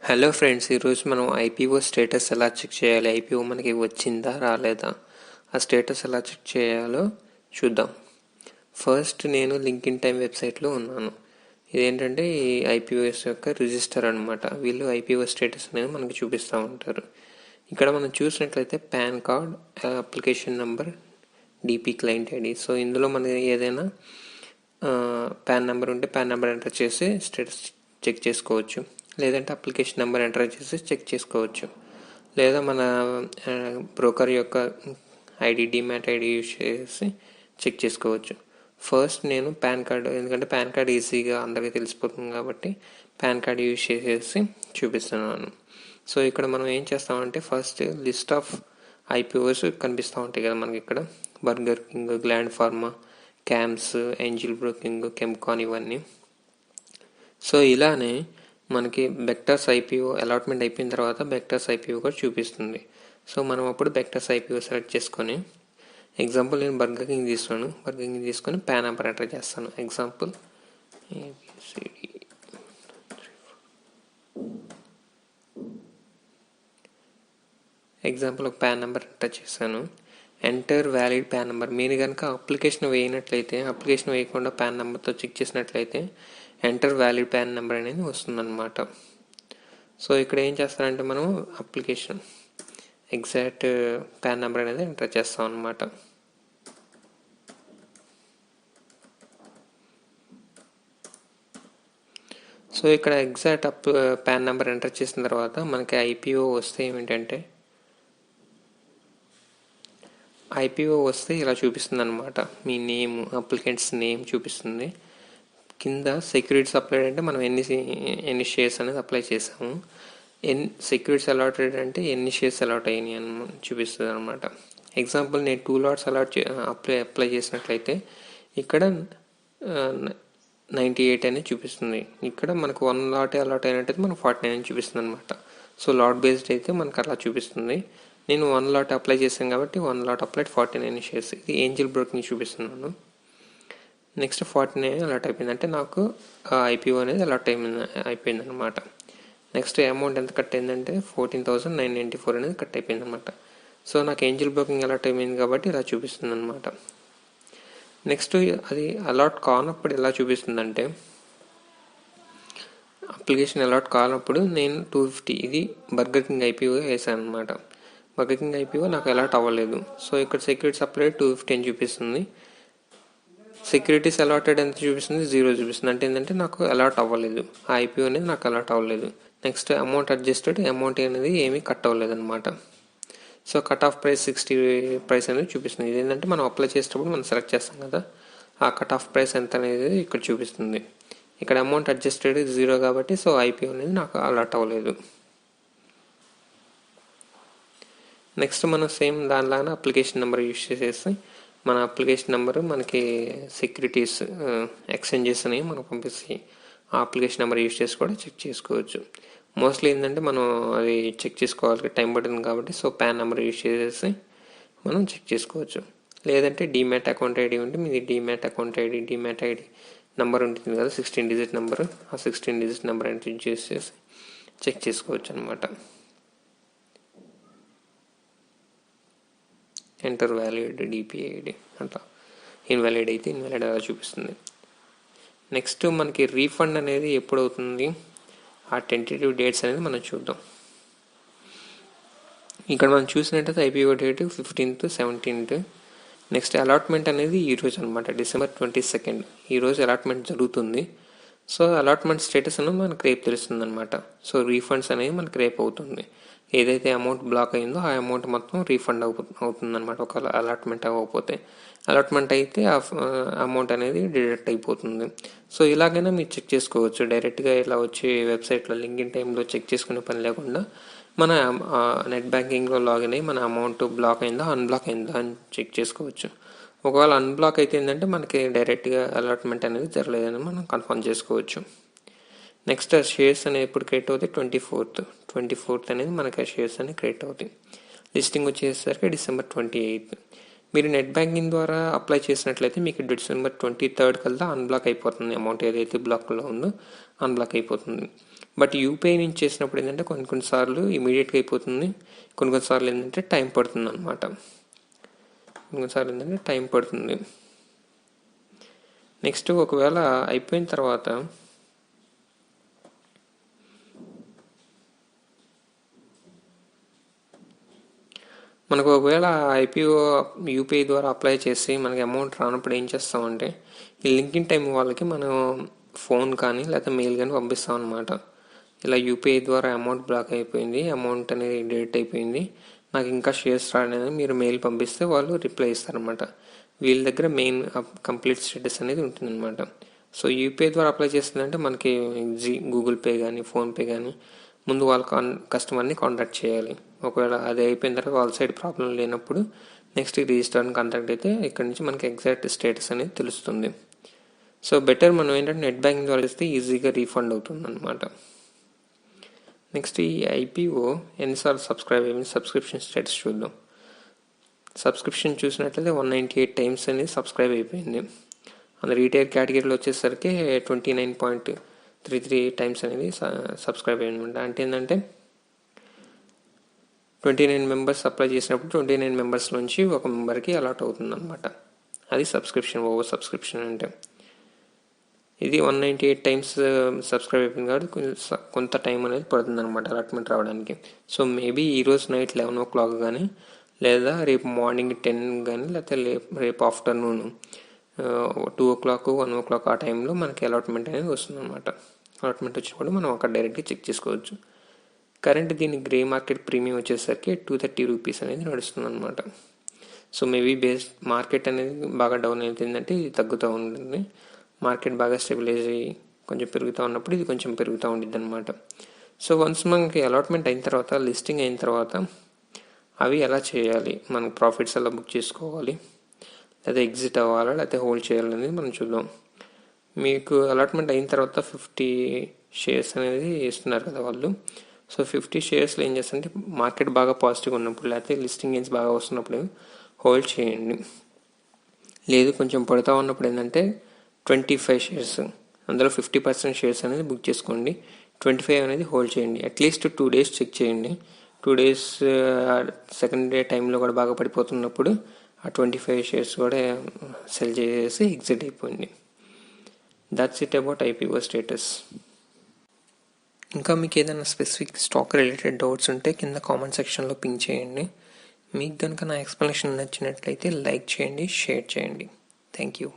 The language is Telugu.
హలో ఫ్రెండ్స్, ఈరోజు మనం ఐపీఓ స్టేటస్ ఎలా చెక్ చేయాలి, ఐపీఓ మనకి వచ్చిందా రాలేదా, ఆ స్టేటస్ ఎలా చెక్ చేయాలో చూద్దాం. ఫస్ట్ నేను లింక్డ్ఇన్ టైమ్ వెబ్సైట్లో ఉన్నాను. ఇదేంటంటే ఈ ఐపీఓఎస్ యొక్క రిజిస్టర్ అనమాట. వీళ్ళు ఐపీఓ స్టేటస్ అనేది మనకి చూపిస్తూ ఉంటారు. ఇక్కడ మనం చూసినట్లయితే pan card, application number, DP client ID. So ఇందులో మనకి ఏదైనా పాన్ నెంబర్ ఉంటే పాన్ నెంబర్ ఎంటర్ చేసి స్టేటస్ చెక్ చేసుకోవచ్చు. లేదంటే అప్లికేషన్ నెంబర్ ఎంటర్ చేసి చెక్ చేసుకోవచ్చు. లేదా మన బ్రోకర్ యొక్క ఐడి, డిమాట్ ఐడి యూజ్ చేసి చెక్ చేసుకోవచ్చు. ఫస్ట్ నేను పాన్ కార్డ్, ఎందుకంటే పాన్ కార్డ్ ఈజీగా అందరికీ తెలిసిపోతుంది కాబట్టి పాన్ కార్డ్ యూజ్ చేసేసి చూపిస్తున్నాను. సో ఇక్కడ మనం ఏం చేస్తామంటే ఫస్ట్ లిస్ట్ ఆఫ్ ఐపీఓస్ కనిపిస్తూ ఉంటాయి కదా మనకి. ఇక్కడ burger king, gland pharma, cams, angel broking, Chemcon ఇవన్నీ. సో ఇలానే మనకి బెక్టర్స్ ఐపీఓ అలాట్మెంట్ అయిపోయిన తర్వాత బెక్టర్స్ ఐపీఓ కూడా చూపిస్తుంది. సో మనం అప్పుడు బెక్టర్స్ ఐపీఓ సెలెక్ట్ చేసుకొని, ఎగ్జాంపుల్ నేను బర్గర్ కింగ్ తీసుకొని పాన్ నెంబర్ ఎంటర్ చేస్తాను. ఎగ్జాంపుల్ ఏబిసిడి ఒక పాన్ నెంబర్ ఎంటర్ చేశాను. Enter valid pan number. మీరు కనుక అప్లికేషన్ వేయనట్లయితే, అప్లికేషన్ వేయకుండా పాన్ నెంబర్తో చెక్ చేసినట్లయితే ఎంటర్ వ్యాలిడ్ పాన్ నెంబర్ అనేది వస్తుందన్నమాట. సో ఇక్కడ ఏం చేస్తారంటే మనం అప్లికేషన్ ఎగ్జాక్ట్ పాన్ నెంబర్ అనేది ఎంటర్ చేస్తాం అన్నమాట. సో ఇక్కడ ఎగ్జాక్ట్ పాన్ నెంబర్ ఎంటర్ చేసిన తర్వాత మనకి ఐపీఓ వస్తే ఇలా చూపిస్తుంది అనమాట. మీ నేమ్, అప్లికెంట్స్ నేమ్ చూపిస్తుంది. కింద సెక్యూరిటీస్ అప్లైడ్ అంటే మనం ఎన్ని షేర్స్ అనేది అప్లై చేసాము, సెక్యూరిటీస్ అలాటెడ్ అంటే ఎన్ని షేర్స్ అలాట్ అయినాయి అని చూపిస్తుంది అనమాట. ఎగ్జాంపుల్ నేను 2 లాట్స్ అప్లై చేసినట్లయితే ఇక్కడ 98 అనేది చూపిస్తుంది. ఇక్కడ మనకు 1 లాట్ అలాట్ అయినట్టయితే మనకు 49 అని చూపిస్తుంది అనమాట. సో లాట్ బేస్డ్ అయితే మనకు అలా చూపిస్తుంది. నేను 1 లాట్ అప్లై చేశాను కాబట్టి 1 లాట్ అప్లైడ్ 49 షేర్స్. ఇది ఏంజిల్ బ్రోకింగ్ చూపిస్తున్నాను. నెక్స్ట్ 49 అలాట్ అయిపోయింది, అంటే నాకు ఐపీఓ అనేది అలాట్ అయిపోయింది అనమాట. నెక్స్ట్ అమౌంట్ ఎంత కట్ అయిందంటే 14,994 అనేది కట్ అయిపోయింది అనమాట. సో నాకు ఏంజిల్ బ్రోకింగ్ అలాట్ అయిపోయింది కాబట్టి ఇలా చూపిస్తుంది అనమాట. నెక్స్ట్ అది అలాట్ కానప్పుడు ఎలా చూపిస్తుందంటే, అప్లికేషన్ అలాట్ కానప్పుడు నేను 250 ఇది బర్గర్ కింగ్ ఐపీఓ వేసాను అనమాట. బర్గర్ కింగ్ ఐపీఓ నాకు అలాట్ అవ్వలేదు. సో ఇక్కడ సెక్యూరిటీస్ అప్లైడ్ 250 అని చూపిస్తుంది. సెక్యూరిటీస్ అలాటెడ్ ఎంత చూపిస్తుంది, 0 చూపిస్తుంది. అంటే ఏంటంటే నాకు అలాట్ అవ్వలేదు, ఆ ఐపీఓ అనేది నాకు అలాట్ అవ్వలేదు. నెక్స్ట్ అమౌంట్ అడ్జస్టెడ్, అమౌంట్ అనేది ఏమీ కట్ అవ్వలేదు అనమాట. So cut off price 60 price అనేది చూపిస్తుంది. ఇది ఏంటంటే మనం అప్లై చేసేటప్పుడు మనం సెలెక్ట్ చేస్తాం కదా, ఆ కట్ ఆఫ్ ప్రైస్ ఎంత అనేది ఇక్కడ చూపిస్తుంది. ఇక్కడ అమౌంట్ అడ్జస్టెడ్ 0 కాబట్టి సో ఐపీఓ అనేది నాకు అలాట్ అవ్వలేదు. నెక్స్ట్ మనం సేమ్ దానిలాగా అప్లికేషన్ నెంబర్ యూజ్ చేసేసి మన అప్లికేషన్ నెంబర్ మనకి సెక్యూరిటీస్ ఎక్స్చేంజెస్ అనేవి మనకు పంపిస్తాయి. ఆ అప్లికేషన్ నెంబర్ యూజ్ చేసి కూడా చెక్ చేసుకోవచ్చు. మోస్ట్లీ ఏంటంటే మనం అది చెక్ చేసుకోవాలి, టైం పడుతుంది కాబట్టి. సో పాన్ నెంబర్ యూజ్ చేసేసి మనం చెక్ చేసుకోవచ్చు. లేదంటే డిమాట్ అకౌంట్ ఐడి ఉంటే మీది demat account ID, demat ID number ఉంటుంది కదా, 16 డిజిట్ నెంబర్, ఆ 16 డిజిట్ నెంబర్ ఎంటర్ చేసేసి చెక్ చేసుకోవచ్చు అనమాట. ఎంటర్ వ్యాలిడ్ డిపిఐడి అంట, ఇన్వాలిడ్ అయితే ఇన్వాలిడ్ అలా చూపిస్తుంది. నెక్స్ట్ మనకి రీఫండ్ అనేది ఎప్పుడు అవుతుంది, ఆ టెంటేటివ్ డేట్స్ అనేది మనం చూద్దాం. ఇక్కడ మనం చూసినట్టయితే IPO date 15th, 17th. Next allotment అనేది ఈరోజు అనమాట, December 22nd. ఈరోజు అలాట్మెంట్ జరుగుతుంది. సో అలాట్మెంట్ స్టేటస్ అనేది మనకు రేపు తెలుస్తుంది అనమాట. సో రీఫండ్స్ అనేవి మనకు రేపు అవుతుంది. ఏదైతే అమౌంట్ బ్లాక్ అయిందో ఆ అమౌంట్ మొత్తం రీఫండ్ అవుతుంది అనమాట. ఒక అలాట్మెంట్ అవ్వకపోతే, అలాట్మెంట్ అయితే ఆ అమౌంట్ అనేది డిడక్ట్ అయిపోతుంది. సో ఇలాగైనా మీరు చెక్ చేసుకోవచ్చు. డైరెక్ట్గా ఇలా వచ్చి వెబ్సైట్లో లింక్డ్ఇన్ టైంలో చెక్ చేసుకునే పని లేకుండా మన నెట్ బ్యాంకింగ్లో లాగిన్ అయ్యి మన అమౌంట్ బ్లాక్ అయిందా అన్బ్లాక్ అయిందా అని చెక్ చేసుకోవచ్చు. ఒకవేళ అన్బ్లాక్ అయితే ఏంటంటే మనకి డైరెక్ట్గా అలాట్మెంట్ అనేది జరగలేదని మనం కన్ఫర్మ్ చేసుకోవచ్చు. నెక్స్ట్ షేర్స్ అనేది ఎప్పుడు క్రియేట్ అవుతాయి, 24th అనేది మనకి ఆ షేర్స్ అనేవి క్రియేట్ అవుతాయి. లిస్టింగ్ వచ్చేసరికి December 28th. మీరు నెట్ బ్యాంకింగ్ ద్వారా అప్లై చేసినట్లయితే మీకు December 23rd కల్లా అన్బ్లాక్ అయిపోతుంది. అమౌంట్ ఏదైతే బ్లాక్లో ఉందో అన్బ్లాక్ అయిపోతుంది. బట్ యూపీఐ నుంచి చేసినప్పుడు ఏంటంటే కొన్నిసార్లు ఇమీడియట్గా అయిపోతుంది, కొన్నిసార్లు ఏంటంటే టైం పడుతుంది అనమాట. కొన్నిసార్లు ఏంటంటే టైం పడుతుంది. నెక్స్ట్ ఒకవేళ అయిపోయిన తర్వాత మనకు ఒకవేళ ఐపీఓ యూపీఐ ద్వారా అప్లై చేసి మనకి అమౌంట్ రానప్పుడు ఏం చేస్తామంటే ఈ లింకిన్ టైం వాళ్ళకి మనం ఫోన్ కానీ లేకపోతే మెయిల్ కానీ పంపిస్తాం అనమాట. ఇలా యూపీఐ ద్వారా అమౌంట్ బ్లాక్ అయిపోయింది, అమౌంట్ అనేది డెబిట్ అయిపోయింది, నాకు ఇంకా షేర్స్ రాలేదు మీరు మెయిల్ పంపిస్తే వాళ్ళు రిప్లై ఇస్తారనమాట. వీళ్ళ దగ్గర మెయిన్ కంప్లీట్ స్టేటస్ అనేది ఉంటుందన్నమాట. సో యూపీఐ ద్వారా అప్లై చేస్తుందంటే మనకి గూగుల్ పే కానీ ఫోన్పే కానీ ముందు వాళ్ళ కస్టమర్ని కాంటాక్ట్ చేయాలి. ఒకవేళ అది అయిపోయిన తర్వాత వాళ్ళ సైడ్ ప్రాబ్లం లేనప్పుడు నెక్స్ట్ రిజిస్టర్ని కాంటాక్ట్ అయితే ఇక్కడ నుంచి మనకి ఎగ్జాక్ట్ స్టేటస్ అనేది తెలుస్తుంది. సో బెటర్ మనం ఏంటంటే నెట్ బ్యాంకింగ్ ద్వారా చేస్తే ఈజీగా రీఫండ్ అవుతుంది అనమాట. నెక్స్ట్ ఈ ఐపీఓ ఎన్నిసార్లు సబ్స్క్రైబ్ అయ్యింది, సబ్స్క్రిప్షన్ స్టేటస్ చూద్దాం. సబ్స్క్రిప్షన్ చూసినట్లయితే 198 టైమ్స్ అనేది సబ్స్క్రైబ్ అయిపోయింది. అందులో రీటైల్ కేటగిరీలో వచ్చేసరికి 29.33 టైమ్స్ అనేది సబ్స్క్రైబ్ అయ్యిందన్నమాట. అంటే ఏంటంటే 29 మెంబర్స్ అప్లై చేసినప్పుడు 29 మెంబర్స్ నుంచి ఒక మెంబర్కి అలాట్ అవుతుంది అనమాట. అది సబ్స్క్రిప్షన్, ఓవర్ సబ్స్క్రిప్షన్ అంటే. ఇది 198 టైమ్స్ సబ్స్క్రైబ్ అయిపోయింది కాబట్టి కొంత టైం అనేది పడుతుంది అనమాట అలాట్మెంట్ రావడానికి. సో మేబీ ఈరోజు నైట్ 11 o'clock కానీ లేదా రేపు మార్నింగ్ 10 కానీ లేకపోతే రేపు ఆఫ్టర్నూన్ 2 o'clock 1 o'clock ఆ టైంలో మనకి అలాట్మెంట్ అనేది వస్తుంది అనమాట. అలాట్మెంట్ వచ్చినప్పుడు మనం అక్కడ డైరెక్ట్గా చెక్ చేసుకోవచ్చు. కరెంట్ దీని గ్రే మార్కెట్ ప్రీమియం వచ్చేసరికి 230 రూపీస్ అనేది నడుస్తుంది అనమాట. సో మేబీ మార్కెట్ అనేది బాగా డౌన్ అవుతుందంటే ఇది తగ్గుతూ ఉంటుంది, మార్కెట్ బాగా స్టెబిలైజ్ అయ్యి కొంచెం పెరుగుతూ ఉన్నప్పుడు ఇది కొంచెం పెరుగుతూ ఉంటుంది అనమాట. సో వన్స్ మనకి అలాట్మెంట్ అయిన తర్వాత, లిస్టింగ్ అయిన తర్వాత అవి ఎలా చేయాలి, మనకు ప్రాఫిట్స్ ఎలా బుక్ చేసుకోవాలి, లేదా ఎగ్జిట్ అవ్వాలా లేకపోతే హోల్డ్ చేయాలనేది మనం చూద్దాం. మీకు అలాట్మెంట్ అయిన తర్వాత 50 షేర్స్ అనేది ఇస్తున్నారు కదా వాళ్ళు. సో 50 షేర్స్లో ఏం చేస్తారంటే మార్కెట్ బాగా పాజిటివ్గా ఉన్నప్పుడు లేకపోతే లిస్టింగ్ గెయిన్స్ బాగా వస్తున్నప్పుడు హోల్డ్ చేయండి. లేదు కొంచెం పడుతూ ఉన్నప్పుడు ఏంటంటే 25 షేర్స్, అందులో 50% షేర్స్ అనేది బుక్ చేసుకోండి, 25 అనేది హోల్డ్ చేయండి. అట్లీస్ట్ 2 days చెక్ చేయండి. 2 days సెకండ్ డే టైంలో కూడా బాగా పడిపోతున్నప్పుడు ఆ 25 షేర్స్ కూడా సెల్ చేసేసి ఎగ్జిట్ అయిపోయింది. That's it about IPO status. ఇంకా మీకు ఏదైనా స్పెసిఫిక్ స్టాక్ రిలేటెడ్ డౌట్స్ ఉంటే కింద కామెంట్ సెక్షన్లో పింక్ చేయండి. మీకు కనుక నా ఎక్స్ప్లెనేషన్ నచ్చినట్లయితే లైక్ చేయండి, షేర్ చేయండి. Thank you.